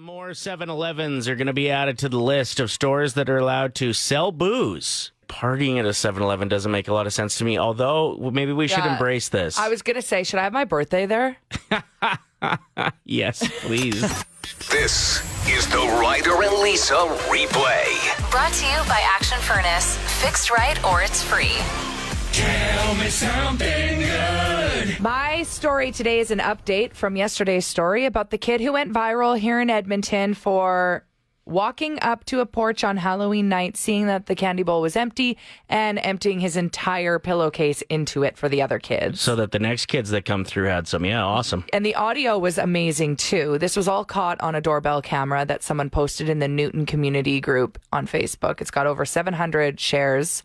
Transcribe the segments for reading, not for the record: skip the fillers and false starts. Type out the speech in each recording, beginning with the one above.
More 7-Elevens are going to be added to the list of stores that are allowed to sell booze. Partying at a 7-Eleven doesn't make a lot of sense to me, although maybe we should embrace this. I was going to say, should I have my birthday there? Yes, please. This is the Ryder and Lisa replay. Brought to you by Action Furnace. Fixed right or it's free. Tell me something good. My story today is an update from yesterday's story about the kid who went viral here in Edmonton for walking up to a porch on Halloween night, seeing that the candy bowl was empty, and emptying his entire pillowcase into it for the other kids. So that the next kids that come through had some. Yeah, awesome. And the audio was amazing, too. This was all caught on a doorbell camera that someone posted in the Newton community group on Facebook. It's got over 700 shares.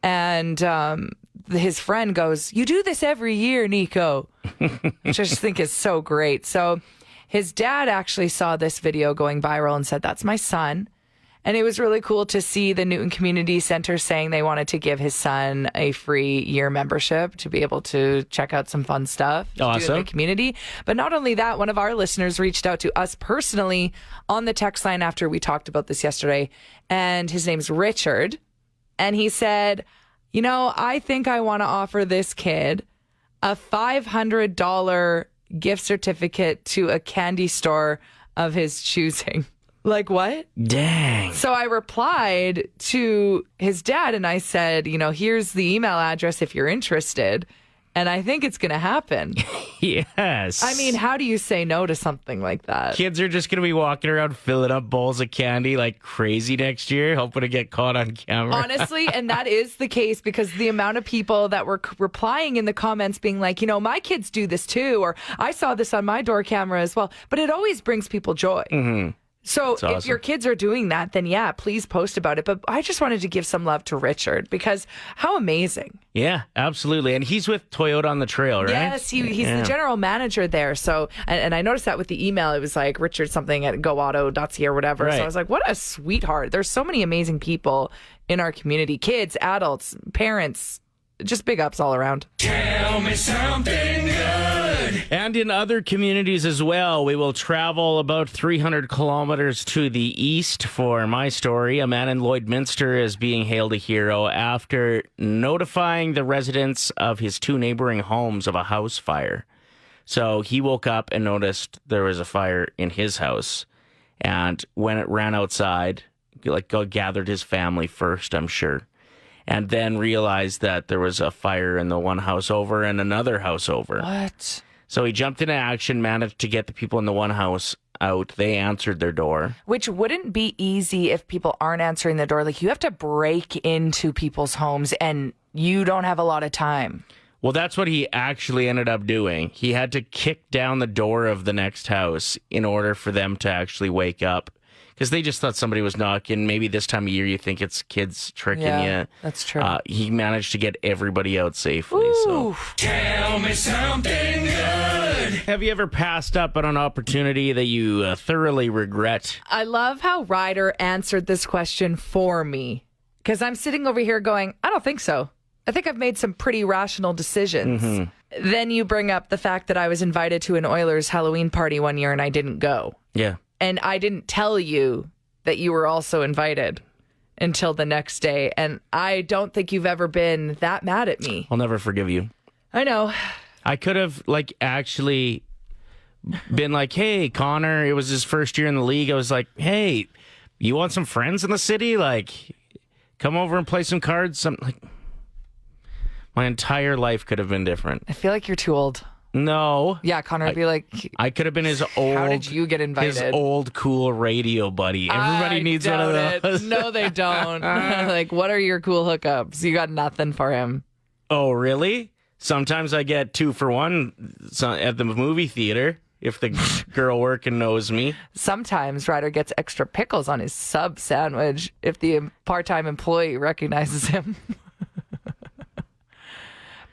And his friend goes, "You do this every year, Nico," which I just think is so great. So his dad actually saw this video going viral and said, "That's my son." And it was really cool to see the Newton Community Center saying they wanted to give his son a free year membership to be able to check out some fun stuff to do in the community. But not only that, one of our listeners reached out to us personally on the text line after we talked about this yesterday. And his name's Richard. And he said, "You know, I think I want to offer this kid a $500 gift certificate to a candy store of his choosing." Like, what? Dang. So I replied to his dad and I said, "You know, here's the email address if you're interested." And I think it's going to happen. Yes. I mean, how do you say no to something like that? Kids are just going to be walking around filling up bowls of candy like crazy next year, hoping to get caught on camera. Honestly, and that is the case because the amount of people that were replying in the comments being like, "You know, my kids do this too," or "I saw this on my door camera as well." But it always brings people joy. Mm-hmm. So That's awesome. If your kids are doing that, then yeah, please post about it. But I just wanted to give some love to Richard because how amazing. Yeah, absolutely. And he's with Toyota on the Trail, right? Yes, he's the general manager there. So, and I noticed that with the email, it was like Richard something at goauto.ca or whatever. Right. So I was like, what a sweetheart. There's so many amazing people in our community, kids, adults, parents, just big ups all around. Tell me something good. And in other communities as well, we will travel about 300 kilometers to the east for my story. A man in Lloydminster is being hailed a hero after notifying the residents of his two neighboring homes of a house fire. So he woke up and noticed there was a fire in his house. And when it ran outside, gathered his family first, I'm sure. And then realized that there was a fire in the one house over and another house over. What? So he jumped into action, managed to get the people in the one house out. They answered their door. Which wouldn't be easy if people aren't answering the door. Like, you have to break into people's homes and you don't have a lot of time. Well, that's what he actually ended up doing. He had to kick down the door of the next house in order for them to actually wake up. Because they just thought somebody was knocking. Maybe this time of year you think it's kids tricking you. That's true. He managed to get everybody out safely. So. Tell me something good. Have you ever passed up on an opportunity that you thoroughly regret? I love how Ryder answered this question for me. Because I'm sitting over here going, I don't think so. I think I've made some pretty rational decisions. Mm-hmm. Then you bring up the fact that I was invited to an Oilers Halloween party one year and I didn't go. Yeah. And I didn't tell you that you were also invited until the next day. And I don't think you've ever been that mad at me. I'll never forgive you. I know. I could have actually been like, "Hey, Connor," it was his first year in the league. I was like, "Hey, you want some friends in the city? Like, come over and play some cards." My entire life could have been different. I feel like you're too old. No. Yeah, Connor would be like, I could have been his old. How did you get invited? His old cool radio buddy. Everybody needs one of those. No, they don't. Like, what are your cool hookups? You got nothing for him. Oh, really? Sometimes I get 2 for 1 at the movie theater if the girl working knows me. Sometimes Ryder gets extra pickles on his sub sandwich if the part-time employee recognizes him.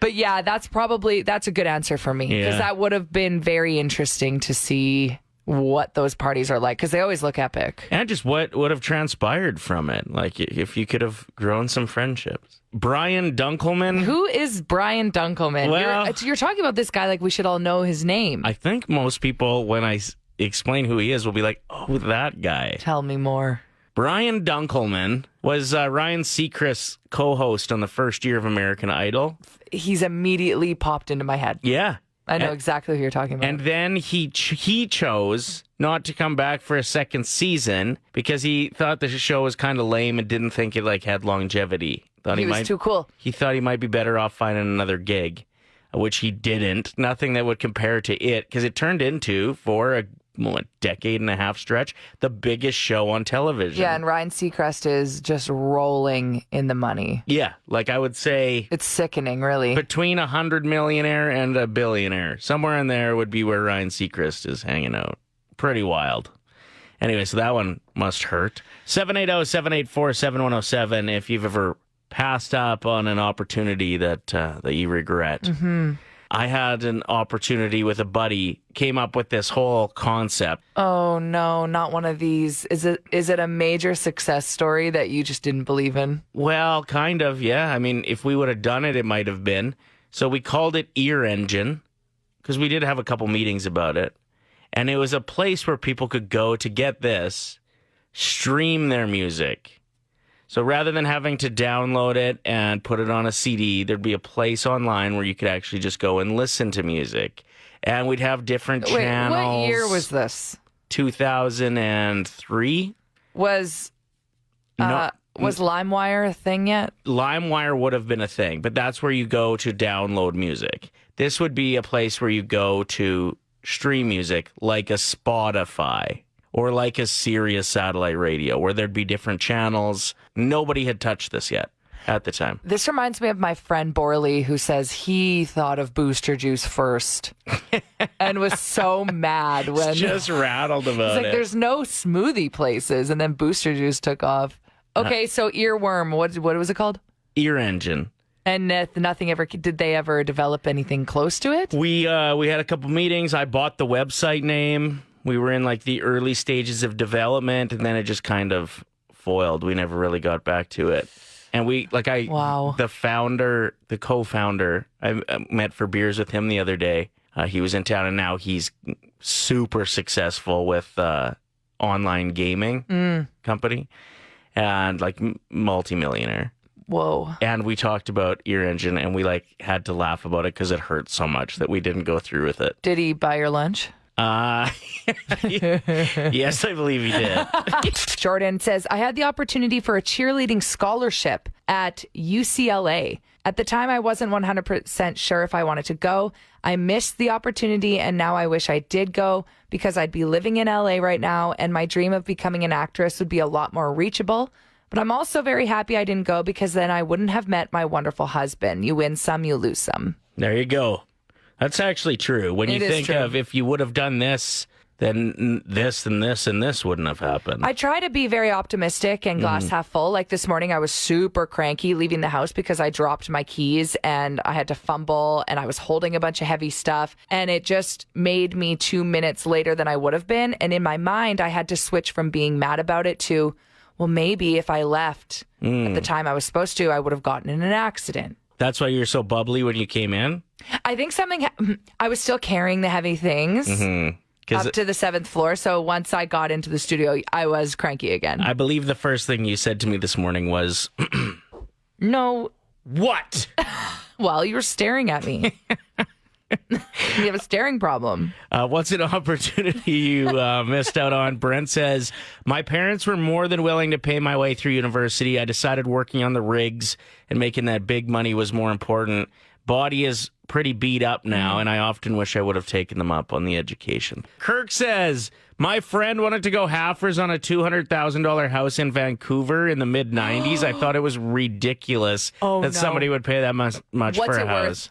But yeah, that's a good answer for me. Because that would have been very interesting to see what those parties are like. Because they always look epic. And just what would have transpired from it. Like if you could have grown some friendships. Brian Dunkelman. Who is Brian Dunkelman? Well, you're talking about this guy like we should all know his name. I think most people, when explain who he is, we'll be like, oh, that guy. Tell me more. Brian Dunkelman was Ryan Seacrest's co-host on the first year of American Idol. He's immediately popped into my head. Yeah. I know exactly who you're talking about. And then he chose not to come back for a second season because he thought the show was kind of lame and didn't think it had longevity. Thought he was too cool. He thought he might be better off finding another gig, which he didn't. Nothing that would compare to it, because it turned into, for a decade and a half stretch, the biggest show on television. Yeah, and Ryan Seacrest is just rolling in the money. Yeah, I would say it's sickening, really. Between a 100 millionaire and a billionaire, somewhere in there would be where Ryan Seacrest is hanging out. Pretty wild. Anyway, so that one must hurt. 780-784-7107 if you've ever passed up on an opportunity that you regret. Mm-hmm. I had an opportunity with a buddy, came up with this whole concept. Oh, no, not one of these. Is it a major success story that you just didn't believe in? Well, kind of, yeah. I mean, if we would have done it, it might have been. So we called it Ear Engine, because we did have a couple meetings about it. And it was a place where people could go to get this, stream their music. So rather than having to download it and put it on a CD, there'd be a place online where you could actually just go and listen to music. And we'd have different channels. Wait, what year was this? 2003. Was LimeWire a thing yet? LimeWire would have been a thing, but that's where you go to download music. This would be a place where you go to stream music, like a Spotify. Or like a Sirius satellite radio, where there'd be different channels. Nobody had touched this yet at the time. This reminds me of my friend Borley, who says he thought of Booster Juice first and was so mad when... Just rattled about it. There's no smoothie places, and then Booster Juice took off. Okay, so Earworm, what was it called? Ear Engine. And nothing ever... Did they ever develop anything close to it? We had a couple meetings. I bought the website name. We were in the early stages of development, and then it just kind of foiled. We never really got back to it. And Wow. The co-founder, I met for beers with him the other day. He was in town, and now he's super successful with online gaming company and multimillionaire. Whoa. And we talked about Ear Engine, and we had to laugh about it because it hurt so much that we didn't go through with it. Did he buy your lunch? Yes, I believe he did. Jordan says, I had the opportunity for a cheerleading scholarship at UCLA. At the time, I wasn't 100% sure if I wanted to go. I missed the opportunity, and now I wish I did go because I'd be living in LA right now, and my dream of becoming an actress would be a lot more reachable. But I'm also very happy I didn't go because then I wouldn't have met my wonderful husband. You win some, you lose some. There you go. That's actually true. When you think of if you would have done this, then this and this and this wouldn't have happened. I try to be very optimistic and glass half full. Like this morning, I was super cranky leaving the house because I dropped my keys and I had to fumble and I was holding a bunch of heavy stuff. And it just made me 2 minutes later than I would have been. And in my mind, I had to switch from being mad about it to, well, maybe if I left at the time I was supposed to, I would have gotten in an accident. That's why you're so bubbly when you came in? I think I was still carrying the heavy things up to the 7th floor. So once I got into the studio, I was cranky again. I believe the first thing you said to me this morning was... No. What? Well, you were staring at me. You have a staring problem. What's an opportunity you missed out on? Brent says, my parents were more than willing to pay my way through university. I decided working on the rigs and making that big money was more important. Body is pretty beat up now, and I often wish I would have taken them up on the education. Kirk says, my friend wanted to go halfers on a $200,000 house in Vancouver in the mid-90s. I thought it was ridiculous somebody would pay that much for a house. Worth?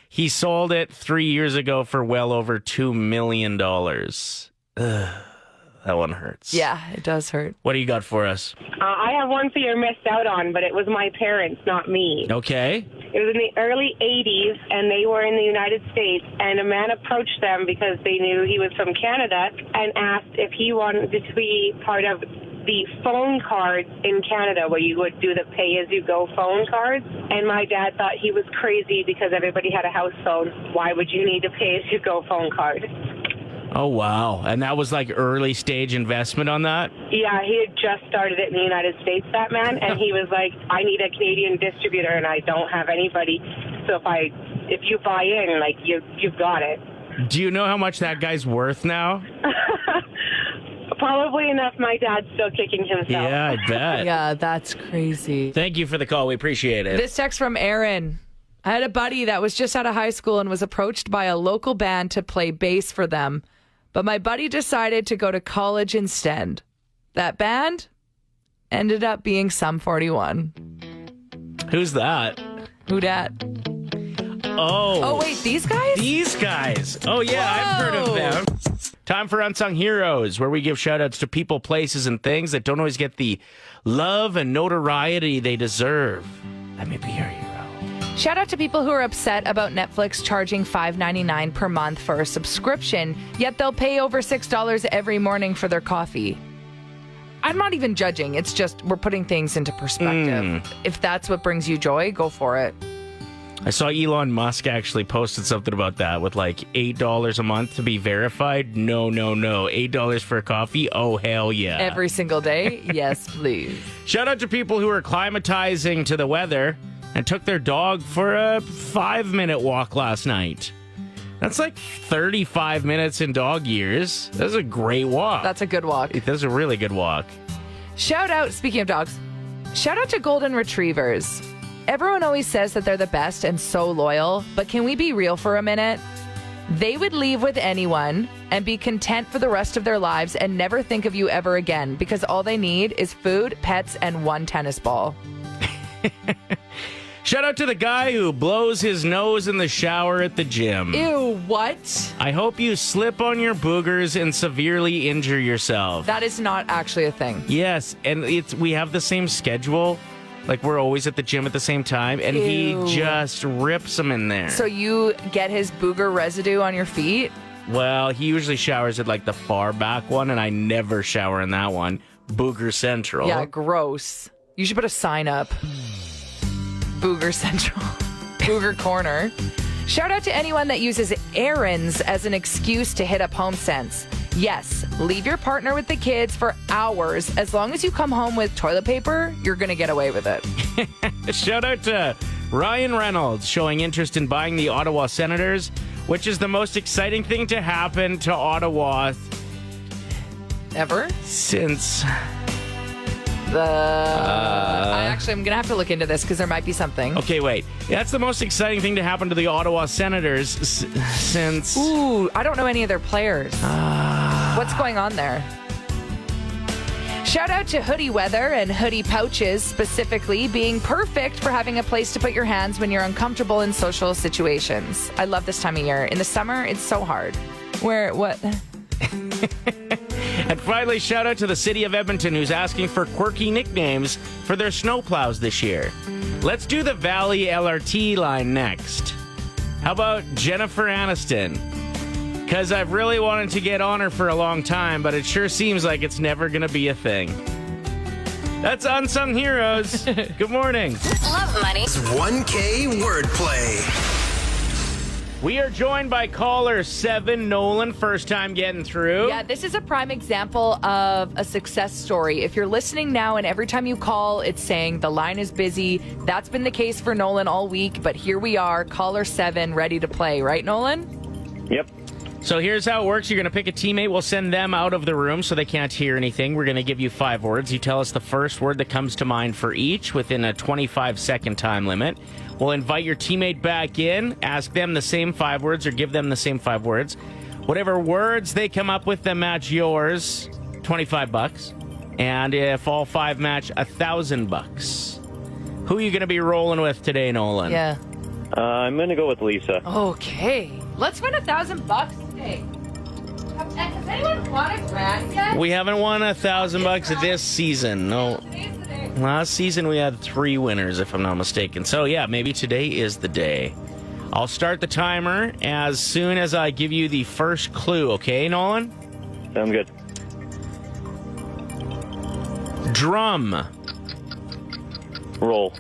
He sold it 3 years ago for well over $2 million. Ugh, that one hurts. Yeah, it does hurt. What do you got for us? I have one for you missed out on, but it was my parents, not me. Okay. It was in the early 80s, and they were in the United States, and a man approached them because they knew he was from Canada and asked if he wanted to be part of the phone cards in Canada where you would do the pay-as-you-go phone cards. And my dad thought he was crazy because everybody had a house phone. Why would you need a pay-as-you-go phone card? Oh, wow. And that was like early stage investment on that? Yeah, he had just started it in the United States, that man, and he was like, I need a Canadian distributor, and I don't have anybody. So if you buy in, like, you've got it. Do you know how much that guy's worth now? Probably enough. My dad's still kicking himself. Yeah, I bet. Yeah, that's crazy. Thank you for the call. We appreciate it. This text from Aaron. I had a buddy that was just out of high school and was approached by a local band to play bass for them. But my buddy decided to go to college instead. That band ended up being Sum 41. Who's that? Who dat? Oh, wait, these guys? These guys. Oh, yeah, I've heard of them. Time for Unsung Heroes, where we give shout-outs to people, places, and things that don't always get the love and notoriety they deserve. Let me be your hero. Shout out to people who are upset about Netflix charging $5.99 per month for a subscription, yet they'll pay over $6 every morning for their coffee. I'm not even judging. It's just we're putting things into perspective. If that's what brings you joy, go for it. I saw Elon Musk actually posted something about that with like $8 a month to be verified. No. $8 for a coffee? Oh, hell yeah. Every single day? Yes, please. Shout out to people who are acclimatizing to the weather and took their dog for a 5-minute walk last night. That's like 35 minutes in dog years. That's a great walk. That's a good walk. That's a really good walk. Shout out, speaking of dogs, shout out to golden retrievers. Everyone always says that they're the best and so loyal, but can we be real for a minute? They would leave with anyone and be content for the rest of their lives and never think of you ever again because all they need is food, pets, and one tennis ball. Shout out to the guy who blows his nose in the shower at the gym. Ew, what? I hope you slip on your boogers and severely injure yourself. That is not actually a thing. Yes, and we have the same schedule. Like, we're always at the gym at the same time, and Ew. he just rips them in there. So you get his booger residue on your feet? Well, he usually showers at, like, the far back one, and I never shower in that one. Booger Central. Yeah, gross. You should put a sign up. Booger Central. Booger Corner. Shout out to anyone that uses errands as an excuse to hit up HomeSense. Yes, leave your partner with the kids for hours. As long as you come home with toilet paper, you're going to get away with it. Shout out to Ryan Reynolds showing interest in buying the Ottawa Senators, which is the most exciting thing to happen to Ottawa Ever? since... I'm going to have to look into this because there might be something. Okay, wait. That's the most exciting thing to happen to the Ottawa Senators since... Ooh, I don't know any of their players. What's going on there? Shout out to hoodie weather and hoodie pouches specifically being perfect for having a place to put your hands when you're uncomfortable in social situations. I love this time of year. In the summer, it's so hard. What? And finally, shout out to the city of Edmonton, who's asking for quirky nicknames for their snowplows this year. Let's do the Valley LRT line next. How about Jennifer Aniston? Because I've really wanted to get on her for a long time, but it sure seems like it's never going to be a thing. That's Unsung Heroes. Good morning. Love money. 1K wordplay. We are joined by caller 7, Nolan, first time getting through. Yeah, this is a prime example of a success story. If you're listening now and every time you call, it's saying the line is busy. That's been the case for Nolan all week, but here we are, caller 7, ready to play. Right, Nolan? Yep. So here's how it works. You're going to pick a teammate. We'll send them out of the room so they can't hear anything. We're going to give you 5 words. You tell us the first word that comes to mind for each within a 25-second time limit. We'll invite your teammate back in, ask them the same 5 words or give them the same 5 words. Whatever words they come up with that match yours, $25. And if all 5 match, $1,000. Who are you going to be rolling with today, Nolan? Yeah. I'm going to go with Lisa. Okay. Let's win $1,000 today. Has anyone won $1,000 yet? We haven't won $1,000 this season. No. Today's the day. Last season we had 3 winners, if I'm not mistaken. So yeah, maybe today is the day. I'll start the timer as soon as I give you the first clue, okay, Nolan? Sounds good. Drum. Roll.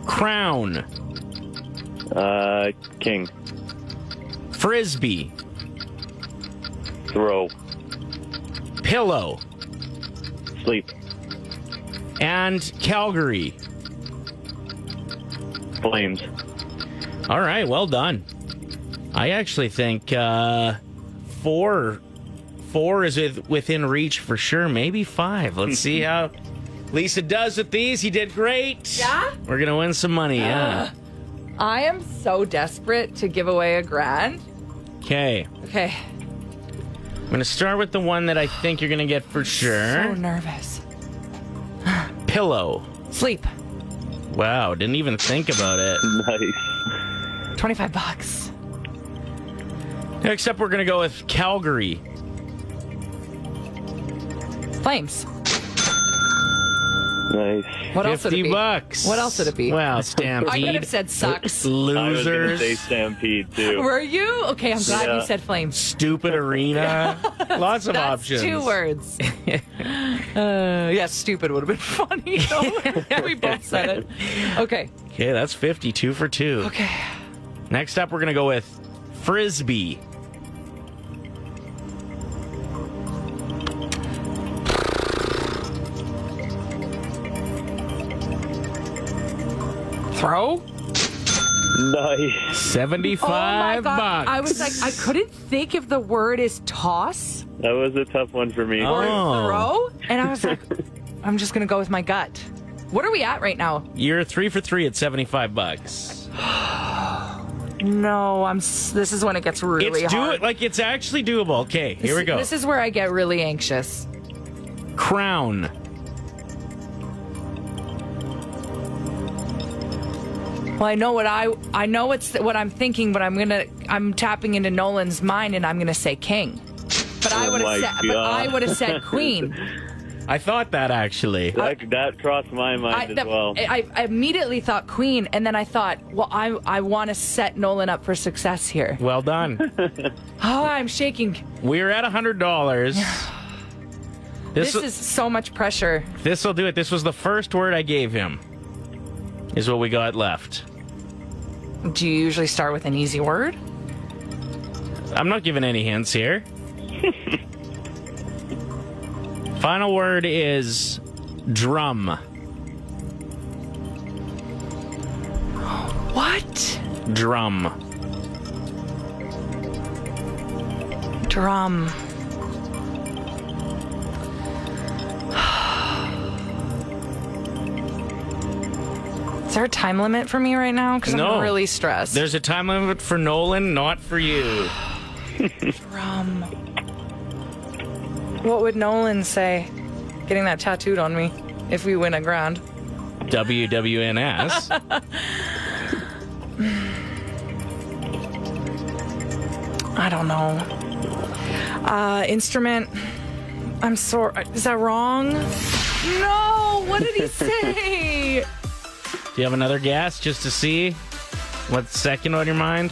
Crown. King. Frisbee. Throw. Pillow. Sleep. And Calgary. Flames. All right, well done. I actually think four is within reach for sure. Maybe 5. Let's see how Lisa does with these. You did great. Yeah? We're going to win some money, yeah. I am so desperate to give away $1,000. Okay. Okay. I'm going to start with the one that I think you're going to get for sure. So nervous. Pillow. Sleep. Wow, didn't even think about it. Nice. $25. Next up, we're going to go with Calgary. Flames. Nice. What else would it be? $50. What else would it be? Wow, Stampede. I could have said sucks. I was going to Losers. say Stampede, too. Were you? Okay, I'm glad you said flames. Stupid arena. Lots of That's options. 2 words. Yeah, stupid would have been funny, though. We both said it. Okay. Okay, that's 52 for 2. Okay. Next up, we're going to go with Frisbee. Throw? Nice. 75 Oh my God. bucks. I was like, I couldn't think if the word is toss That was a tough one for me. or Oh. throw. And I was like, I'm just going to go with my gut. What are we at right now? You're 3 for 3 at 75 bucks. No, this is when it gets really hard. It's actually doable. Okay, here we go. This is where I get really anxious. Crown. Well, I know what I'm thinking, but I'm tapping into Nolan's mind, and I'm gonna say king. But I would have said queen. I thought that actually. That crossed my mind as well. I immediately thought queen, and then I thought, well, I want to set Nolan up for success here. Well done. Oh, I'm shaking. We're at $100. This is so much pressure. This will do it. This was the first word I gave him. Is what we got left. Do you usually start with an easy word? I'm not giving any hints here. Final word is drum. What? Drum. Drum. Is there a time limit for me right now? Because No. I'm really stressed. There's a time limit for Nolan, not for you. Drum. What would Nolan say? Getting that tattooed on me if we win $1,000. WWNS. I don't know. Instrument. I'm sorry. Is that wrong? No. What did he say? Do you have another guess just to see what's second on your mind?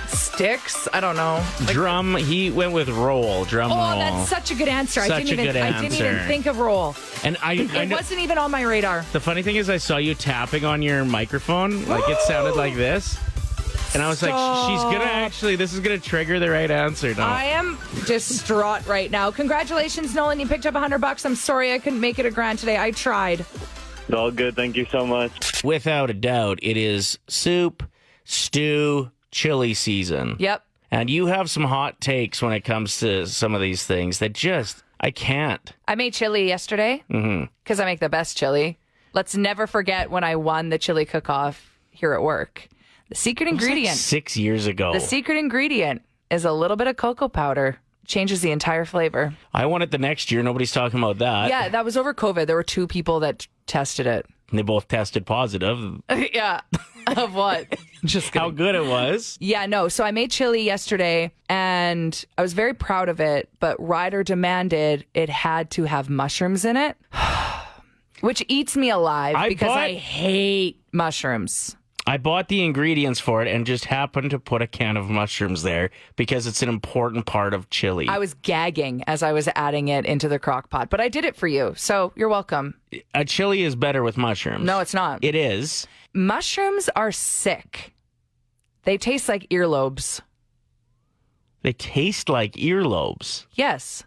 Sticks? I don't know. Drum. He went with roll. Drum roll. Oh, that's such a good answer. I didn't even think of roll. And I It know, wasn't even on my radar. the funny thing is, I saw you tapping on your microphone. Like it sounded like this. And I was like, she's gonna actually, this is gonna trigger the right answer. No. I am distraught right now. Congratulations, Nolan. You picked up $100. I'm sorry I couldn't make it $1,000 today. I tried. It's all good. Thank you so much. Without a doubt, it is soup, stew, chili season. Yep. And you have some hot takes when it comes to some of these things that just, I can't. I made chili yesterday because I make the best chili. Let's never forget when I won the chili cook-off here at work. The secret ingredient. 6 years ago. The secret ingredient is a little bit of cocoa powder. Changes the entire flavor. I won it the next year. Nobody's talking about that. Yeah, that was over COVID. There were 2 people that tested it. And they both tested positive. Yeah. Of what? Just kidding. How good it was. Yeah, no. So I made chili yesterday and I was very proud of it, but Ryder demanded it had to have mushrooms in it, which eats me alive because I hate mushrooms. I bought the ingredients for it and just happened to put a can of mushrooms there because it's an important part of chili. I was gagging as I was adding it into the crock pot, but I did it for you, so you're welcome. A chili is better with mushrooms. No, it's not. It is. Mushrooms are sick. They taste like earlobes. They taste like earlobes. Yes.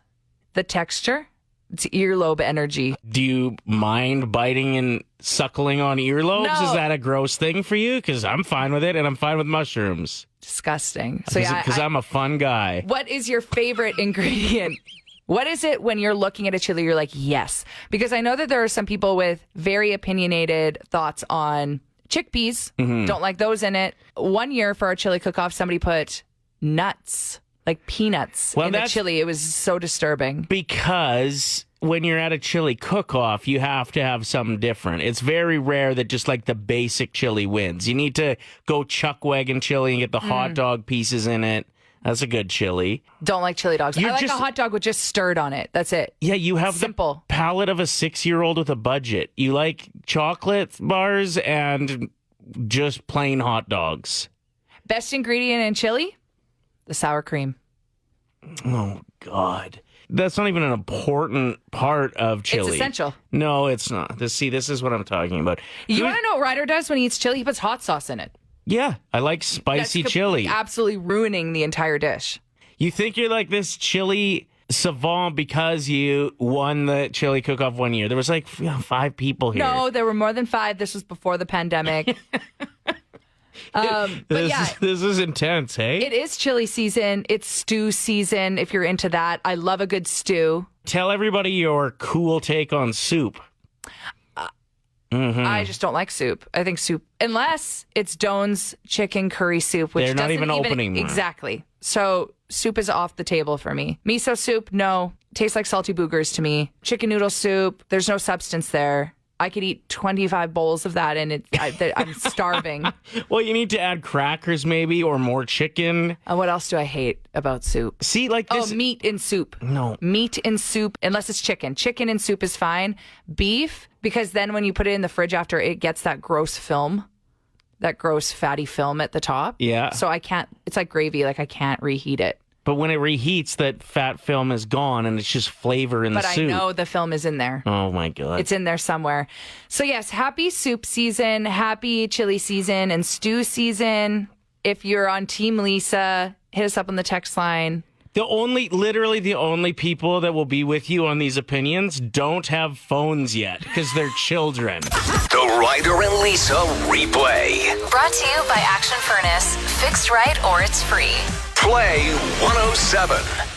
The texture, it's earlobe energy. Do you mind biting and suckling on earlobes? No. Is that a gross thing for you? Because I'm fine with it, and I'm fine with mushrooms. Disgusting. So Because I'm a fun guy. What is your favorite ingredient? What is it when you're looking at a chili, you're like, yes? Because I know that there are some people with very opinionated thoughts on chickpeas. Don't like those in it. One year for our chili cook-off, somebody put nuts, like peanuts, in the chili. It was so disturbing. Because when you're at a chili cook-off, you have to have something different. It's very rare that just like the basic chili wins. You need to go chuck wagon chili and get the hot dog pieces in it. That's a good chili. Don't like chili dogs. I like a hot dog with just stirred on it. That's it. Yeah, you have Simple. the palate of a 6-year-old with a budget. You like chocolate bars and just plain hot dogs. Best ingredient in chili? The sour cream. Oh, God. That's not even an important part of chili. It's essential. No, it's not. This is what I'm talking about. You want to know what Ryder does when he eats chili? He puts hot sauce in it. Yeah, I like spicy chili. Absolutely ruining the entire dish. You think you're like this chili savant because you won the chili cook-off one year. There was like 5 people here. No, there were more than 5. This was before the pandemic. This is intense, hey? It is chili season. It's stew season, if you're into that. I love a good stew. Tell everybody your cool take on soup. I just don't like soup. I think soup, unless it's Doan's chicken curry soup, which they're not doesn't even opening more. Exactly. So soup is off the table for me. Miso soup, no. Tastes like salty boogers to me. Chicken noodle soup, there's no substance there. I could eat 25 bowls of that and I'm starving. Well, you need to add crackers maybe or more chicken. What else do I hate about soup? See, like this. Meat in soup. No. Meat in soup, unless it's chicken. Chicken in soup is fine. Beef, because then when you put it in the fridge after, it gets that gross film, that gross fatty film at the top. Yeah. So I can't, it's like gravy, like I can't reheat it. But when it reheats, that fat film is gone and it's just flavor in the soup. But I know the film is in there. Oh, my God. It's in there somewhere. So, yes, happy soup season, happy chili season, and stew season. If you're on Team Lisa, hit us up on the text line. Literally the only people that will be with you on these opinions don't have phones yet because they're children. The Ryder and Lisa replay. Brought to you by Action Furnace. Fixed right or it's free. Play 107.